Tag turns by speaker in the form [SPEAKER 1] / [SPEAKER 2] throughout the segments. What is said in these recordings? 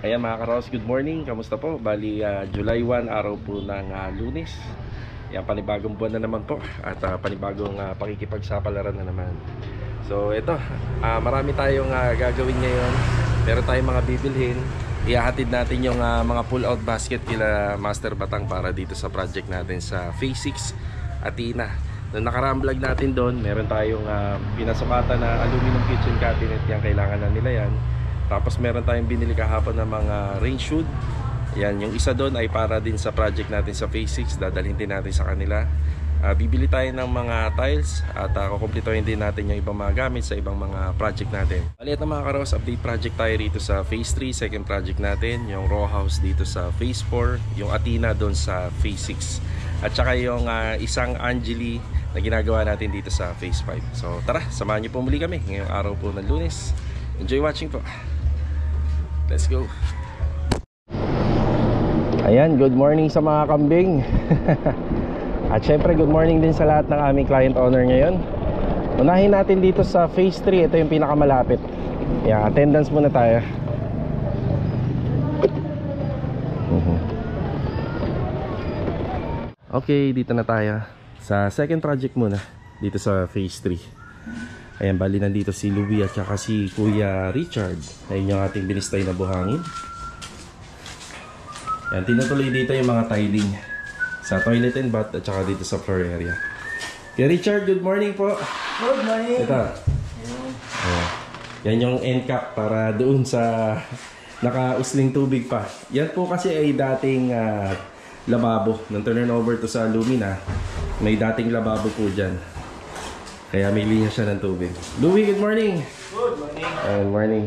[SPEAKER 1] Ayan mga Karos, good morning. Kamusta po? Bali July 1, araw po ng Lunes. Ayan, panibagong buwan na naman po. At panibagong pakikipagsapalaran na naman. So ito, marami tayong gagawin ngayon. Meron tayong mga bibilhin. Ihahatid natin yung mga pull-out basket kila Master Batang para dito sa project natin sa Phase 6 Athena. Noong nakaraang vlog natin doon, meron tayong pinasukatan na aluminum kitchen cabinet. Yan, kailangan na nila yan. Tapos meron tayong binili kahapon ng mga rain shoot. Yan, yung isa doon ay para din sa project natin sa Phase 6. Dadalhin din natin sa kanila. Bibili tayo ng mga tiles at kukumplituhin din natin yung ibang mga gamit sa ibang mga project natin. Baliat na mga Karos, update project tayo rito sa Phase 3, second project natin. Yung row house dito sa Phase 4, yung Athena doon sa Phase 6. At saka yung isang Angeli na ginagawa natin dito sa Phase 5. So tara, samahan niyo po muli kami ngayong araw po ng Lunes. Enjoy watching po. Let's go. Ayan, good morning sa mga kambing. At syempre good morning din sa lahat ng aming client owner ngayon. Unahin natin dito sa Phase 3. Ito yung pinakamalapit. Ayan, attendance muna tayo. Okay, dito na tayo sa second project muna dito sa Phase 3. Ayan, bali nandito si Louie at saka si Kuya Richard. Ayun yung ating binistay na buhangin. Ayan, tinutuloy dito yung mga tiling sa toilet and bath at saka dito sa floor area. Kuya Richard, good morning po.
[SPEAKER 2] Good morning.
[SPEAKER 1] Ito. Ayan. Yan yung end cap para doon sa nakausling tubig pa. Yan po kasi ay dating lababo. Nung turn over to sa Lumina, may dating lababo po dyan. Kaya may linya siya ng tubig. Louie, good morning.
[SPEAKER 2] Good morning.
[SPEAKER 1] Good morning.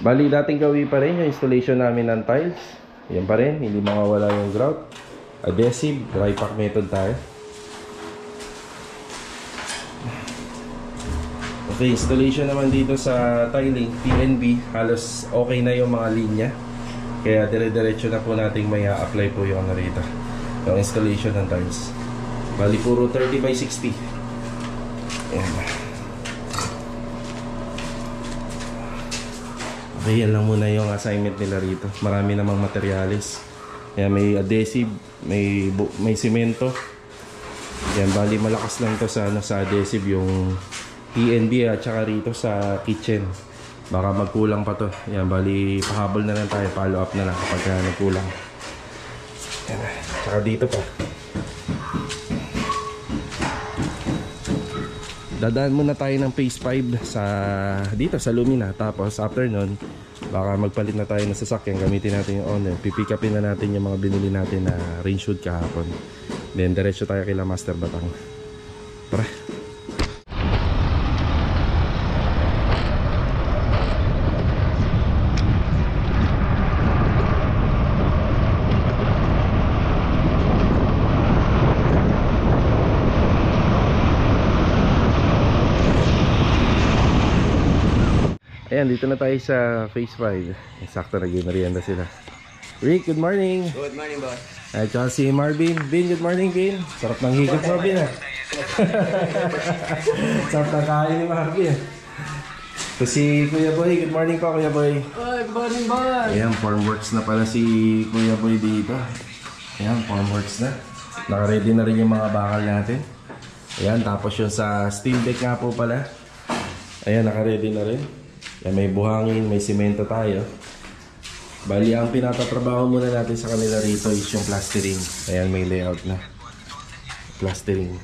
[SPEAKER 1] Bali, dating gawin pa rin yung installation namin ng tiles. Yan pa rin, hindi mawawala yung grout. Adhesive, dry pack method tayo. Okay, installation naman dito sa tiling, PNB. Halos okay na yung mga linya. Kaya dire-diretso na po nating may apply po yung narito. Yung installation ng tiles. Bali, puro 30 by 60. Ayan. Okay, yan lang muna yung assignment nila rito. Marami namang materyales. Ayan, may adhesive, may semento. Ayan, bali malakas lang to sa, sa adhesive yung TNB at saka rito sa kitchen. Baka magkulang pa to. Ayan, bali pahabol na lang tayo, follow up na lang kapag nagkulang. Ayan, saka dito pa. Dadaan muna tayo ng Phase 5 sa dito sa Lumina. Tapos after nun, baka magpalit na tayo ng sasakyan. Gamitin natin yung owner. Pipick upin na natin yung mga binili natin na rain shoot kahapon. Then diretso tayo kila Master Batang. Tara. Ayan, dito na tayo sa Phase 5. Sakto, nag-merienda sila. Rick, good morning.
[SPEAKER 2] Good morning, boss.
[SPEAKER 1] At saka si Marvin. Vin, good morning, Vin. Sarap ng higop, Marvin, ha? Sarap ng kain ni Marvin. So si Kuya Boy, good morning po, Kuya Boy.
[SPEAKER 2] Good morning, boss.
[SPEAKER 1] Ayan, formworks na pala si Kuya Boy dito. Ayan, formworks na. Naka-ready na rin yung mga bakal natin. Ayan, tapos yung sa steel deck nga po pala. Ayan, naka-ready na rin. Yan, may buhangin, may simento tayo. Bali, ang pinatatrabaho muna natin sa kanila rito is yung plastering. Ayan, may layout na. Plastering.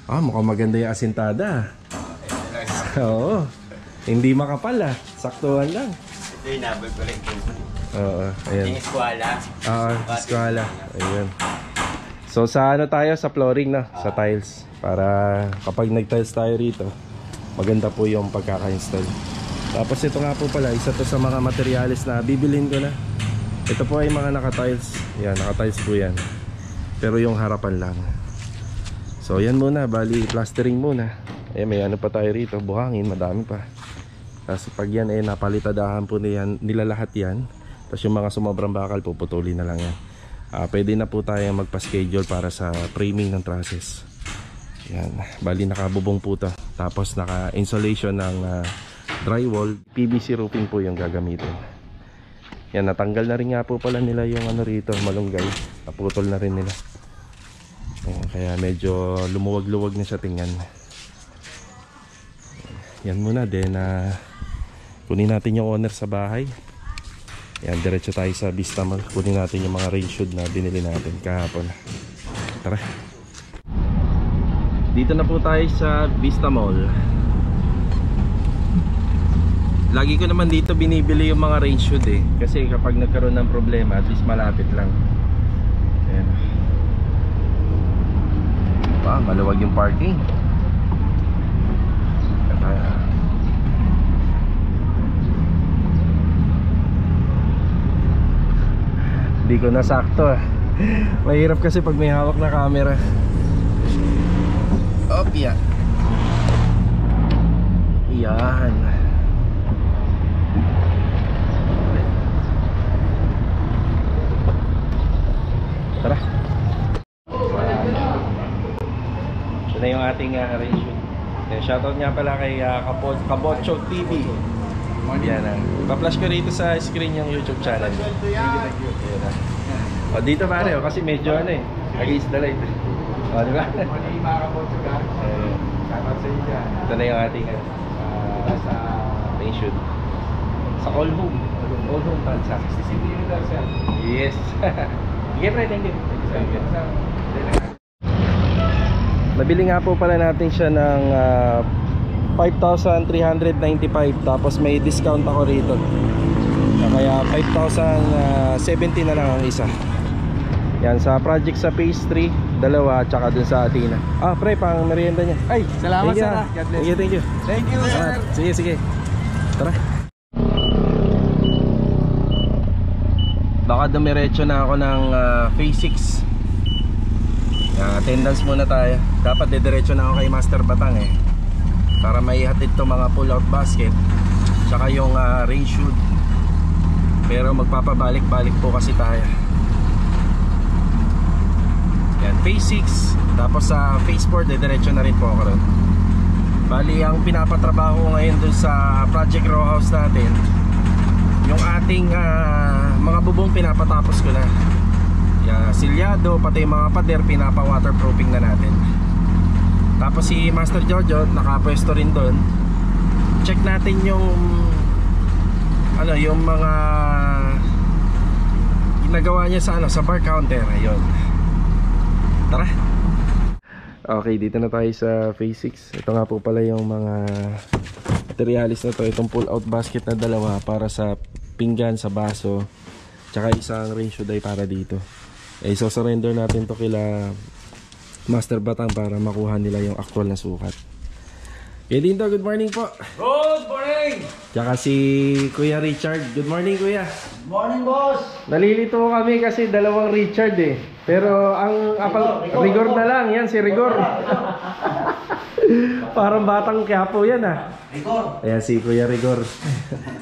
[SPEAKER 1] Mukhang maganda yung asintada. Oo. Hindi makapal, saktuhan lang.
[SPEAKER 2] Ito yung nabal ko rin.
[SPEAKER 1] Oo, ayan.
[SPEAKER 2] Yung eskwala.
[SPEAKER 1] Eskwala. Ayan. So, sa ano tayo? Sa flooring na. Sa tiles. Para kapag nag-tiles tayo rito, maganda po yung pagkaka-install. Tapos ito nga po pala, isa to sa mga materyales na bibilhin ko na. Ito po ay mga naka-tiles. Yan, naka-tiles po yan. Pero yung harapan lang. So yan muna, bali plastering muna. May ano pa tayo rito, buhangin, madami pa. Tapos pag yan napalitadahan po nila lahat yan. Tapos yung mga sumobrang bakal, puputulin na lang yan. Pwede na po tayo magpa-schedule para sa framing ng trusses. Yan, bali nakabubong po to. Tapos naka-insulation ng drywall, PVC roofing po yung gagamitin. Yan, natanggal na rin nga po pala nila yung ano rito, malunggay. Naputol na rin nila. Ayan, kaya medyo lumuwag-luwag na siya tingnan. Yan muna din na kunin natin yung owner sa bahay. Yan, diretso tayo sa Vista Mall. Kunin natin yung mga rain shoot na binili natin kahapon. Tara. Dito na po tayo sa Vista Mall. Lagi ko naman dito binibili yung mga rain shoot eh. Kasi kapag nagkaroon ng problema, at least malapit lang. Ayan. Wow, maluwag yung parking. Hindi ko nasakto ah. Mahirap kasi pag may hawak na camera. Opya. Yan. Tara. Ito na yung ating arrangement. Shoutout nga pala kay Kabotchog TV. Yan ah. Pa-flash ko rito sa screen yung YouTube channel. Thank you. O dito pare, kasi medyo ano eh, against the light. O diba?
[SPEAKER 2] Mali mga Kabotchog ha. Shoutout sa inyo.
[SPEAKER 1] Ito na yung ating
[SPEAKER 2] Sa
[SPEAKER 1] main shoot. Sa All Home. All Home Tansa.
[SPEAKER 2] 60 cm sir.
[SPEAKER 1] Yes. Sige pre, thank you. Nabili nga po pala natin siya ng 5,395, tapos may discount ako rito. Kaya 5,070 na lang ang isa. Yan, sa project sa phase 3, dalawa, tsaka dun sa Athena. Pre, pang merienda niya. Ay,
[SPEAKER 2] Salamat
[SPEAKER 1] thank you,
[SPEAKER 2] sir. God bless.
[SPEAKER 1] Thank you.
[SPEAKER 2] Thank you sir.
[SPEAKER 1] Sige. Tara. Baka dumiretso na ako ng phase 6. Attendance muna tayo. Dapat didiretso na ako kay Master Batang eh, para maihatid to mga pull out basket tsaka yung rain shoot. Pero magpapabalik-balik po kasi tayo. Yan, phase 6. Tapos sa phase 4 didiretso na rin po ako ron. Bali ang pinapatrabaho ko ngayon dun sa project row house natin, yung ating mga bubong pinapatapos ko na. Silyado, pati yung mga pader pinapa-waterproofing na natin. Tapos si Master Jojo nakapwesto rin doon. Check natin yung yung mga ginagawa niya sa sa bar counter. Ayun. Tara. Okay, dito na tayo sa phase 6. Ito nga po pala yung mga materialis na to. Itong pull out basket na dalawa para sa pinggan, sa baso, tsaka isang rain shoot ay para dito. So-surrender natin to kila Master Batang para makuha nila yung actual na sukat. Kuya Lindo, good morning po.
[SPEAKER 2] Good morning.
[SPEAKER 1] Tsaka si Kuya Richard. Good morning, Kuya.
[SPEAKER 2] Good morning boss.
[SPEAKER 1] Nalilito kami kasi dalawang Richard eh. Pero ang Rigor na lang. Yan, si Rigor. Parang batang Quiapo yan ah.
[SPEAKER 2] Rigor.
[SPEAKER 1] Ayan si Kuya Rigor.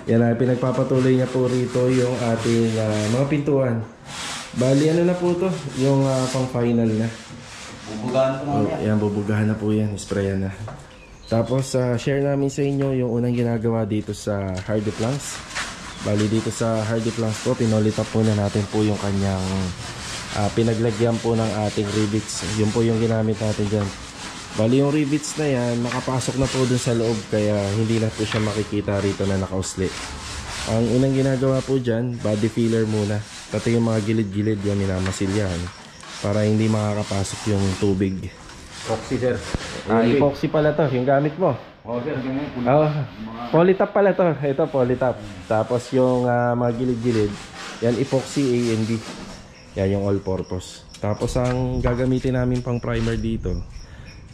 [SPEAKER 1] Yan na, pinagpapatuloy niya po rito yung ating mga pintuan. Bali ano na po to, yung pang final na.
[SPEAKER 2] Bubugahan ko na yan.
[SPEAKER 1] Ayan, bubugahan na po yan, sprayan na. Tapos share namin sa inyo yung unang ginagawa dito sa Hardy Planks. Bali dito sa Hardy Planks po, pinolit up po na natin po yung kanyang pinaglagyan po ng ating rivets. Yun po yung ginamit natin dyan. Bali yung rivets na yan, nakapasok na po dun sa loob, kaya hindi na po siya makikita rito na nakausli. Ang unang ginagawa po dyan, body filler muna. Pati yung mga gilid-gilid yung minamasilyahan para hindi makakapasok yung tubig.
[SPEAKER 2] Epoxy sir.
[SPEAKER 1] Epoxy pala to, yung gamit mo.
[SPEAKER 2] Oo sir, ganyan.
[SPEAKER 1] Polytop pala to. Ito polytop. Tapos yung mga gilid-gilid, yan epoxy A&B. Yan yung all purpose. Tapos ang gagamitin namin pang primer dito,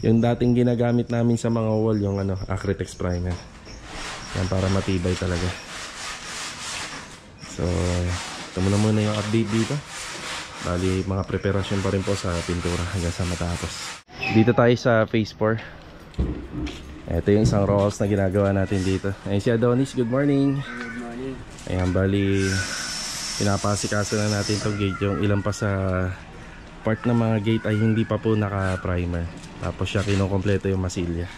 [SPEAKER 1] yung dating ginagamit namin sa mga wall, yung Acrytex primer. Yan para matibay talaga. So ito muna yung update dito. Bali mga preparasyon pa rin po sa pintura hanggang sa matapos. Dito tayo sa phase 4. Ito yung isang rolls na ginagawa natin dito. Ayun si Adonis, good morning.
[SPEAKER 2] Good morning.
[SPEAKER 1] Ayan, bali pinapasikaso na natin itong gate. Yung ilan pa sa part ng mga gate ay hindi pa po naka-primer. Tapos siya kinukompleto yung masilya.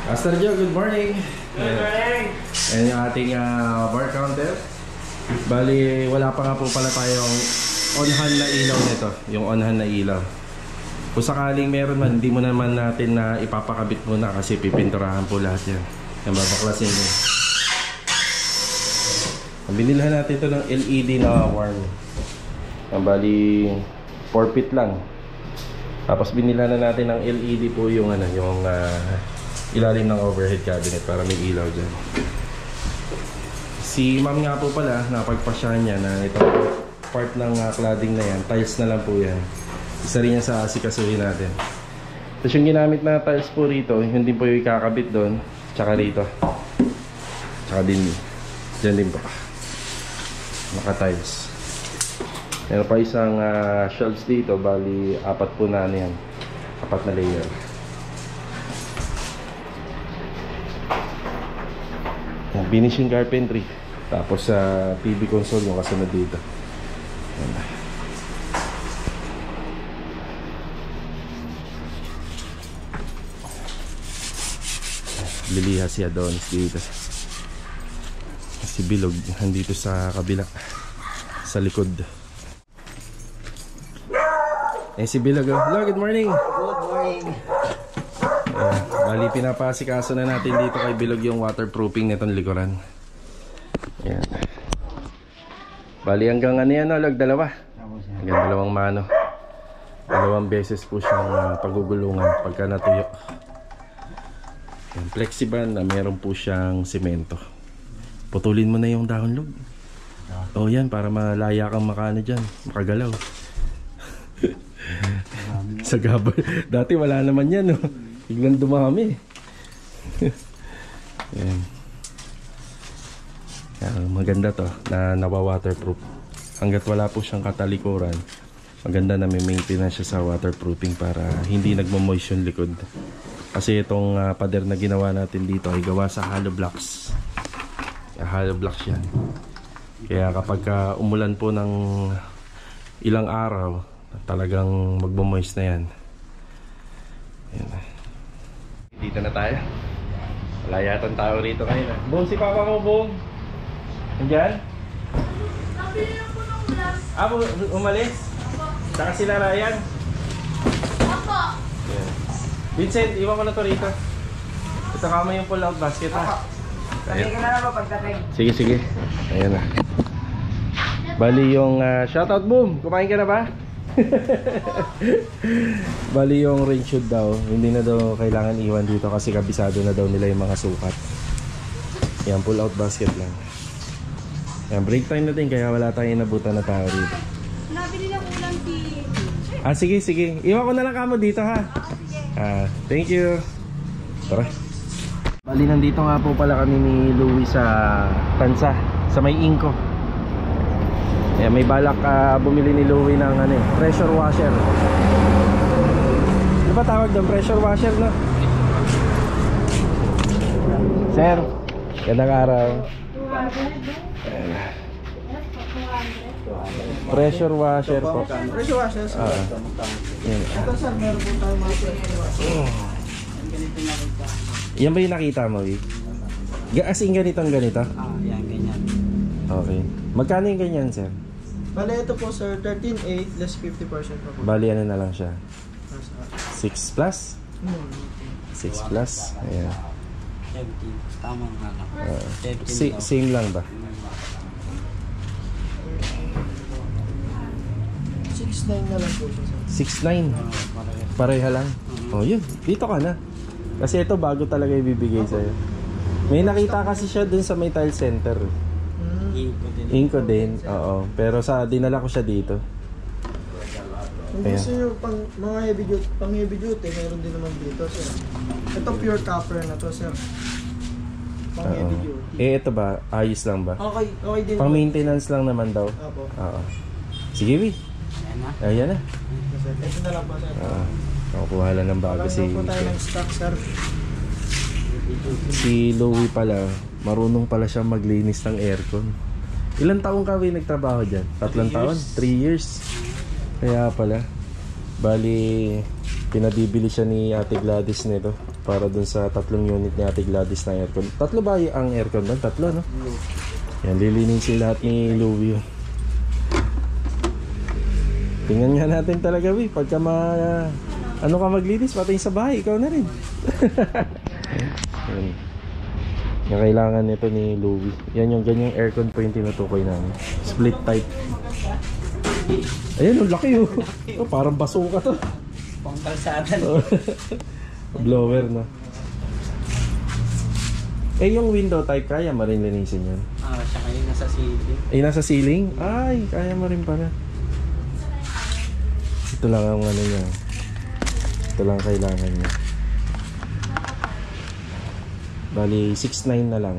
[SPEAKER 1] Master Joe, good morning. Good morning. Ayan yung ating bar counter. Bali, wala pa nga po pala tayong on-hand na ilaw nito. Yung on-hand na ilaw. Kung sakaling meron man, hindi mo naman natin na ipapakabit muna kasi pipinturahan po lahat yan. Yan, babaklasin mo. Binilhan natin ito ng LED na warm. Yan, bali 4 feet lang. Tapos binilhan na natin ng LED po yung ilalim ng overhead cabinet para may ilaw dyan. Si ma'am nga po pala, napagpasyahan niya na itong part ng cladding na yan, tiles na lang po yan. Isa rin yan sa asikasuhin natin. Tapos yung ginamit na tiles po rito, hindi po yung ikakabit doon, tsaka rito. Tsaka din, dyan din po. Naka-tiles. Meron pa isang shelves dito, bali 4 po na yan. 4 na layer. Finishing carpentry. Tapos sa TV console yung kasunod dito. Liliha si Adonis dito. Si Bilog nandito sa kabila, sa likod. Si Bilog. Hello, good morning.
[SPEAKER 3] Good morning.
[SPEAKER 1] Bali pinapasikaso na natin dito kay Bilog yung waterproofing nitong likuran. Yan. Bali hanggang yan, dalawa. Hanggang 2 mano. 2 beses po siyang pagugulungan pagka natuyo. Yan, flexible na meron po siyang semento. Putulin mo na yung dahon, Log. Oh yan, para malaya kang makano dyan, makagalaw. Sa gabal. Dati wala naman yan, no? Biglang dumami. Yan. Maganda to na nawa-waterproof. Hanggat wala po siyang katalikuran, maganda na may maintenance siya sa waterproofing para hindi nagmo-moist yung likod. Kasi itong pader na ginawa natin dito ay gawa sa hollow blocks. Hollow blocks yan. Kaya kapag umulan po ng ilang araw, talagang magmo-moist na yan. Yan. Dito na tayo. Wala yatang tao rito ngayon. Boom, si Papa mo, Boom. Nandiyan?
[SPEAKER 4] Nabili ako ng glass.
[SPEAKER 1] Umalis? Saka sila Ryan?
[SPEAKER 4] Ako.
[SPEAKER 1] Yeah. Vincent, iwan ko na to rito. Ito kama yung pull out basket ha.
[SPEAKER 3] Sabi ka na naman pagdating.
[SPEAKER 1] Sige, sige. Ayan na. Bali yung shoutout, Boom. Kumain ka na ba? Bali yung rain shoot daw. Hindi na daw kailangan iwan dito kasi kabisado na daw nila yung mga sukat. Yan, pull out basket lang. Yan, break time na din kaya wala tayong nabutan na tao rito.
[SPEAKER 4] Nabili ng ulam si...
[SPEAKER 1] Sige, sige. Iwan ko na lang kamo dito ha. Thank you. Tara. Bali, nandito nga po pala kami ni Louie sa Tansa, sa may Inco. Ayan, may balak bumili ni Louie ng pressure washer. Ano ba tawag doon? Pressure washer, no? Sir, gandang araw.
[SPEAKER 4] 200.
[SPEAKER 1] Pressure washer po.
[SPEAKER 3] Pressure washer.
[SPEAKER 1] Yan.
[SPEAKER 3] Ito sir, meron po tayo mga pressure washer.
[SPEAKER 1] Yan ba yung nakita mo, eh? As in ganitong ganito?
[SPEAKER 3] Yan, ganyan.
[SPEAKER 1] Okay. Magkano yung ganyan, sir?
[SPEAKER 3] Bale, ito po sir, 13.8 less 50% pa po.
[SPEAKER 1] Bali, ano na lang siya? 6 plus? 6 plus? Ayan.
[SPEAKER 5] 70. Tama nga lang.
[SPEAKER 1] Same lang ba?
[SPEAKER 3] 6.9 na lang po siya sir.
[SPEAKER 1] 6.9. Pareha lang. Oh, yun. Dito ka na. Kasi ito bago talaga ibibigay sa'yo. May nakita kasi siya dun sa may tile center. Inco din. Oo. Pero dinala ko siya dito.
[SPEAKER 3] Kung gusto nyo pang mga heavy duty, meron din naman dito sir. Ito pure copper na to sir. Pang heavy duty.
[SPEAKER 1] Ito ba? Ayos lang ba?
[SPEAKER 3] Okay din.
[SPEAKER 1] Pang maintenance lang naman daw.
[SPEAKER 3] Opo.
[SPEAKER 1] Oo. Sige, Vi. Ayan na.
[SPEAKER 3] Ito na lang po sir.
[SPEAKER 1] Nakukuha lang ng bago
[SPEAKER 3] Wala po tayo ng stock sir.
[SPEAKER 1] Si Louie pala, marunong pala siya maglinis ng aircon. Ilang taong ka nagtrabaho dyan? 3 taon? 3 years? Kaya pala. Bali, pinabibili siya ni Ate Gladys nito. para dun sa 3 unit ni Ate Gladys na aircon. 3 ba ang aircon doon? 3, no? Yan, lilinisin lahat ni Louie yun. Tingnan nga natin talaga, Wi. Pagka ano ka maglinis, pati sa bahay, ikaw na rin. Yan. Yung kailangan nito ni Louie. Yan yung ganyang aircon po yung tinutukoy namin. Split type. Ayan, ang laki oh. Oh, parang basuka to.
[SPEAKER 5] Pang kalsada.
[SPEAKER 1] Blower na. Eh, yung window type, kaya mo rin linisin yan?
[SPEAKER 5] Siya kayo nasa ceiling.
[SPEAKER 1] Eh, nasa ceiling? Ay, kaya mo rin pala. Ito lang ang ano niya. Ito lang kailangan niya. Bali, 6.9 na lang.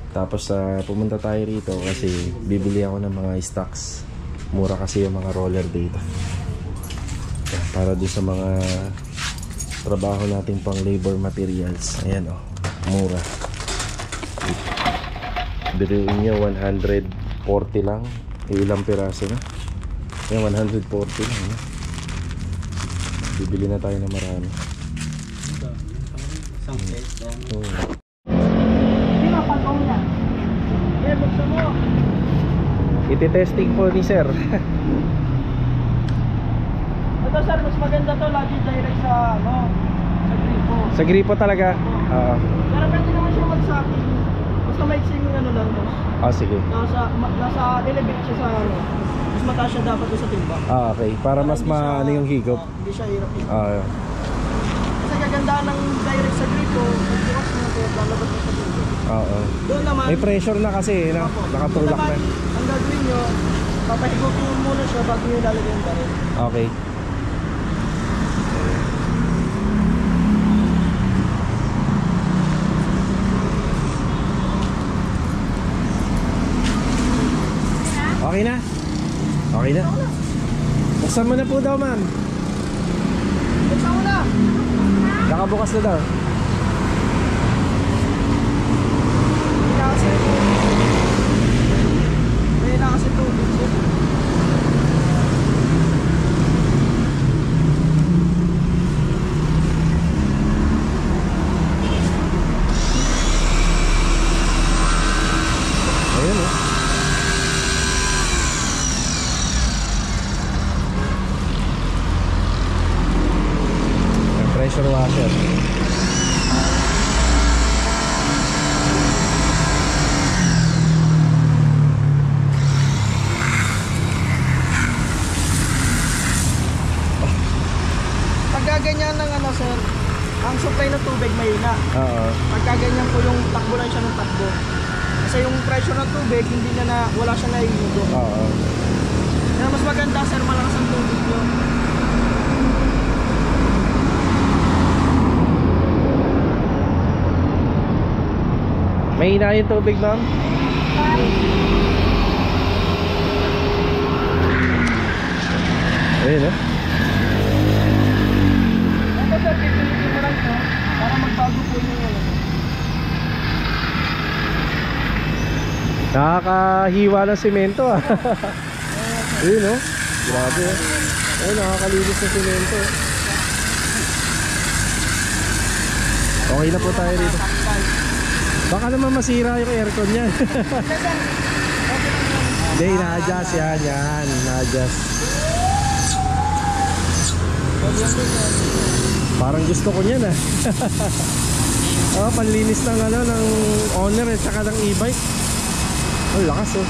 [SPEAKER 1] Tapos pumunta tayo rito kasi bibili ako ng mga stocks. Mura kasi yung mga roller dito. Para doon sa mga trabaho natin pang labor materials. Ayan oh, mura. Biruin nyo 140 lang. Ilang piraso na? Ayan, 140 lang. Bibili na tayo ng marami.
[SPEAKER 5] Isang plate lang.
[SPEAKER 3] Hindi na, pag-on na. Eh, buksan mo.
[SPEAKER 1] Iti-testing po ni sir.
[SPEAKER 3] Ito sir, mas maganda to, lagi direct sa, sa gripo.
[SPEAKER 1] Sa gripo talaga? Oo.
[SPEAKER 3] Pero pwede naman siya mag-sacking. Basta maiksing ano lang, boss.
[SPEAKER 1] Sige.
[SPEAKER 3] Nasa elevate siya sa mas mataas siya dapat doon sa timba.
[SPEAKER 1] Okay. Para mas
[SPEAKER 3] hindi siya-
[SPEAKER 1] maano yung higop.
[SPEAKER 3] Hindi siya hirap.
[SPEAKER 1] Ah,
[SPEAKER 3] Kasi kagandaan ng direct sa gripo, bukas na ito, lalabas na sa gripo.
[SPEAKER 1] oo.
[SPEAKER 3] Doon naman,
[SPEAKER 1] May pressure na kasi, no?
[SPEAKER 3] Opo.
[SPEAKER 1] Nakatulak
[SPEAKER 3] Doon
[SPEAKER 1] na.
[SPEAKER 3] naman, ang gagawin nyo, papahigupin mo muna siya bago nyo ilalagay yung baril.
[SPEAKER 1] Okay. Okay na? Okay na? Buksan mo na po daw, ma'am.
[SPEAKER 3] Buksan mo na!
[SPEAKER 1] Nakabukas na daw.
[SPEAKER 3] May na kasi tubig siya.
[SPEAKER 1] Ayun, oh. Yung pressure washer.
[SPEAKER 3] Pagka ganyan ng ano sir, ang supply ng tubig mahina.
[SPEAKER 1] Oo.
[SPEAKER 3] Pagka ganyan po yung takbo lang siya ng takbo. Kasi yung pressure ng tubig, hindi na wala siya naihigo.
[SPEAKER 1] Oo.
[SPEAKER 3] Kaya mas maganda sir, malakas ang tubig nyo.
[SPEAKER 1] May hina yung tubig, ma'am? Ayun, oh.
[SPEAKER 3] Ito sir, pipilitin mo lang ito para magbago po yung ano.
[SPEAKER 1] Nakakahiwa ng semento, ah. Ayun, oh. Grabe, oh. Ayun, nakakalinis ng semento, oh. Okay na po tayo dito. Baka naman masira yung aircon yan. Hindi, na-adjust yan, yan. Na-adjust. Parang gusto ko niyan, ah. Oh, panlinis ng ano, ng owner at saka ng e-bike. Oh, lakas, oh.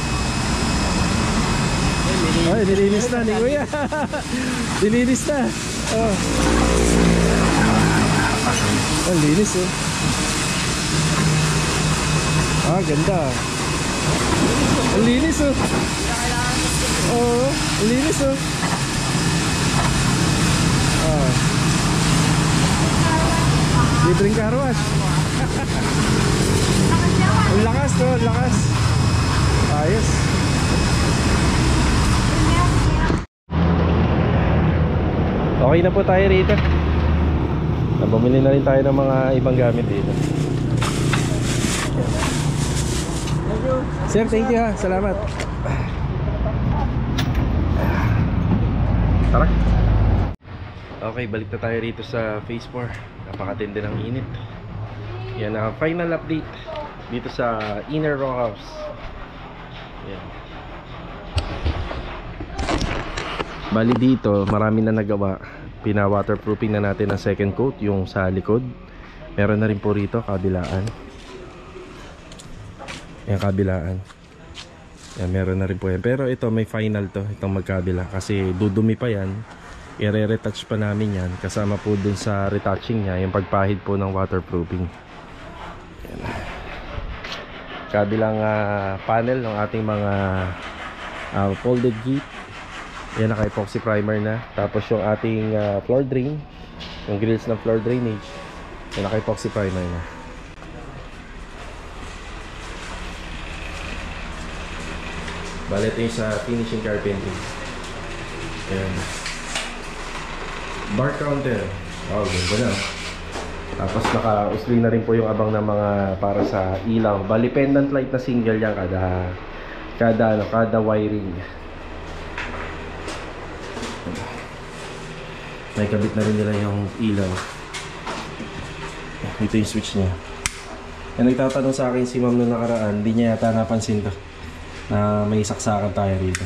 [SPEAKER 1] Ay, nilinis na ni Kuya. Nilinis na. Oh. Oh, linis, oh. Ah, ganda. Ang linis, oh. Oo, ang linis, oh. Ah. Libreng car wash. Ang lakas, oh, ang lakas. Ayos. Okay na po tayo rito. Bumili na rin tayo ng mga ibang gamit dito. Sir, thank you, ha. Salamat. Tara. Okay, balik na tayo rito sa Phase 4. Napakatindi ng init. Yan ang final update dito sa inner row house. Yan. Bali dito, marami na nagawa. Pina-waterproofing na natin ang second coat, yung sa likod. Meron na rin po rito, kabilaan. Yan, kabilaan. Yan, meron na rin po yan. Pero ito, may final to, itong magkabila. Kasi dudumi pa yan. I-retouch pa namin yan. Kasama po dun sa retouching niya, yung pagpahid po ng waterproofing. Yan. Kabilang panel ng ating mga folded gate. Yan, naka-epoxy primer na. Tapos yung ating floor drain, yung grills ng floor drainage, yan, naka-epoxy primer na. Bale, ito yung sa finishing carpentry. Ayan. Bar counter. Oh, ganda na. Tapos naka-usli na rin po yung abang ng mga para sa ilaw. Bali, pendant light na single yan kada wiring. May kabit na rin nila yung ilaw. Ito yung switch niya. Yan, nagtatanong sa akin si ma'am nung nakaraan, hindi niya yata napansin to na may saksakan tayo rito.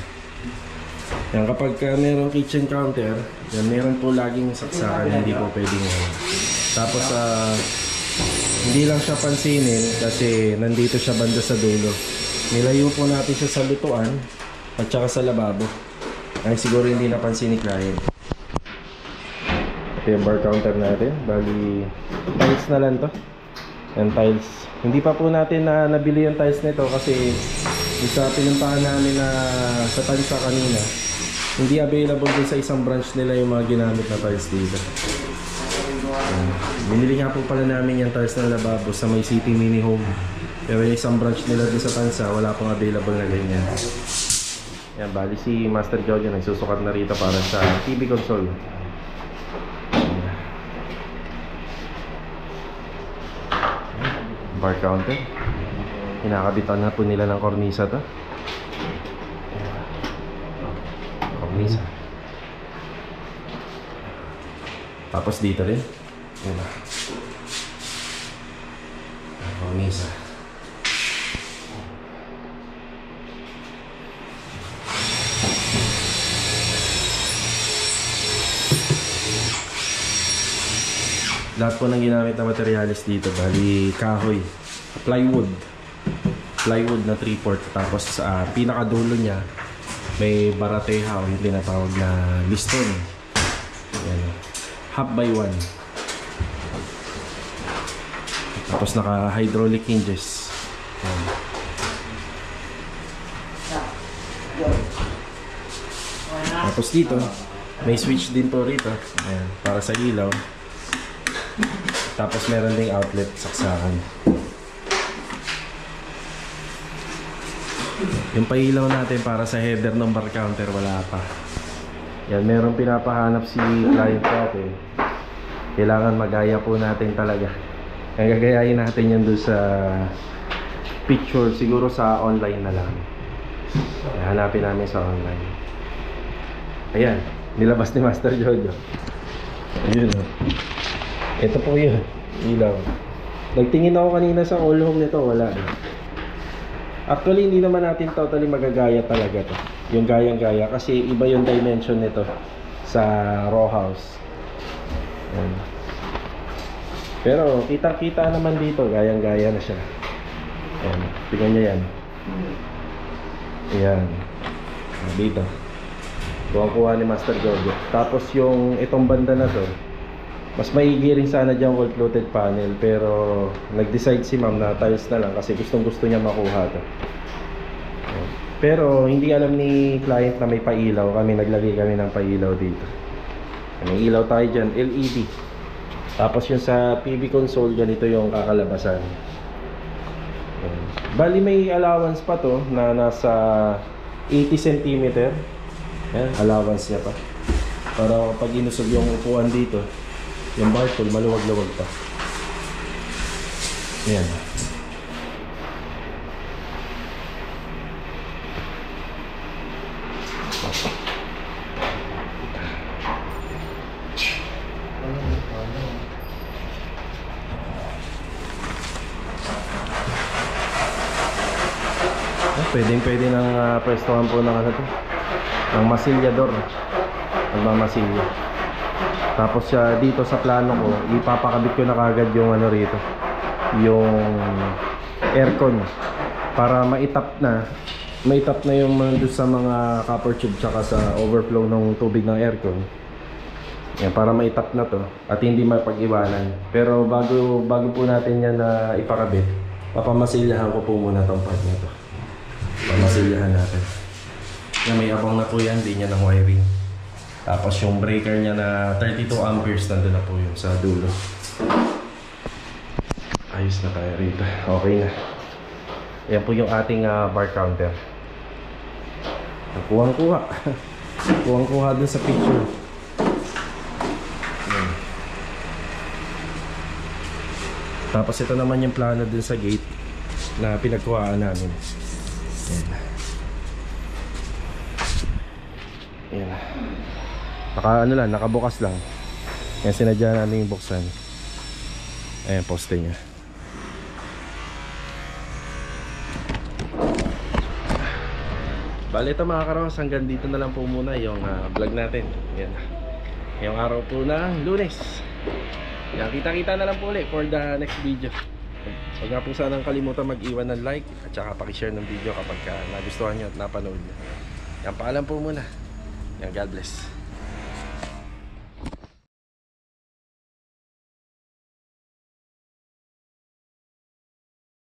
[SPEAKER 1] Yan, kapag merong kitchen counter, yan, meron po laging saksakan, hindi po pwedeng tapos hindi lang siya pansinin kasi nandito siya banda sa dulo. Nilayo po natin siya sa lutuan at saka sa lababo. Ay siguro hindi napansin ni client. Ito yung bar counter natin. Bali, tiles na lang to. Yan, tiles. Hindi pa po natin nabili yung tiles nito kasi sa pinuntahan namin na sa Tansa kanina, hindi available din sa isang branch nila yung mga ginamit na tiles dito. Binili nga po pala namin yung tiles ng lababo sa may City Mini Home. Pero yung isang branch nila din sa Tansa, wala pong available na ganyan. Yan, bali si Master Jojo nagsusukat na rito para sa TV console. Bar counter. Kinakabitan na po nila ng kornisa to. Kornisa. Tapos dito rin. Kornisa. Lahat po ng ginamit na materialis dito, bali kahoy, plywood na 3/4, tapos sa pinakadulo niya may barateha o yung tinatawag na liston. Ayan. Half by 1. Tapos naka hydraulic hinges. Ayan. Tapos dito may switch din po rito. Ayan, para sa ilaw. Tapos meron ding outlet, saksakan. Yung pailaw natin para sa header ng bar counter, wala pa. Yan, meron pinapahanap si client natin. Kailangan magaya po natin talaga. Ang gagayahin natin yan doon sa picture, siguro sa online na lang. Hanapin namin sa online. Ayan, nilabas ni Master Jojo. Ayun o. Ito po yun, ilaw. Nagtingin ako kanina sa all home nito, wala. Actually, hindi naman natin totally magagaya talaga to. Yung gayang-gaya, kasi iba yung dimension nito sa row house. Yan. Pero kita-kita naman dito, gayang-gaya na siya. Ayan, tingnan nyo yan. Ayan. Dito. Kuha ni Master Jojo. Tapos yung itong banda na to, mas maigi rin sana dyan wall clothing panel, pero nag-decide si ma'am na tiles na lang kasi gustong gusto niya makuha to. Pero hindi alam ni client na may pailaw. Naglagay kami ng pailaw dito. May ilaw tayo dyan, LED. Tapos yung sa PV console, ganito yung kakalabasan. Bali may allowance pa to na nasa 80 cm. Yan, allowance niya pa. Para pag inusog yung upuan dito, yung bar tool maluwag-luwag pa. Yan. Pwede nang pwestuhan po ng ano to, ng masilyador, nagmamasilya. Tapos dito sa plano ko, ipapakabit ko na kagad yung ano rito, yung aircon, para maitap na yung doon sa mga copper tube tsaka sa overflow ng tubig ng aircon. Yan, para maitap na to at hindi mapag-iwanan. Pero bago po natin yan na ipakabit, papamasilyahan ko po muna tong part na to. Pamasilyahan natin. Yan, may abang na po yan, di niya ng wiring. Tapos yung breaker niya na 32 amperes, nandun na po yung sa dulo. Ayos na tayo rito. Okay na. Yan po yung ating bar counter. Kuwang-kuha. Kuwang-kuha dun sa picture. Yan. Tapos ito naman yung plano dun sa gate na pinagkuhaan namin. Yan. Yan. Nakabukas lang. Yan, sinadya namin yung buksan. Ayan, poste niya. Bale ito mga karos, hanggang dito na lang po muna yung vlog natin. Yan. Yung araw po ng Lunes. Yan, kita-kita na lang po ulit for the next video. Huwag nga po sanang kalimutan mag-iwan ng like at saka pakishare ng video kapag nagustuhan nyo at napanood nyo. Yan, paalam po muna. Yan, God bless.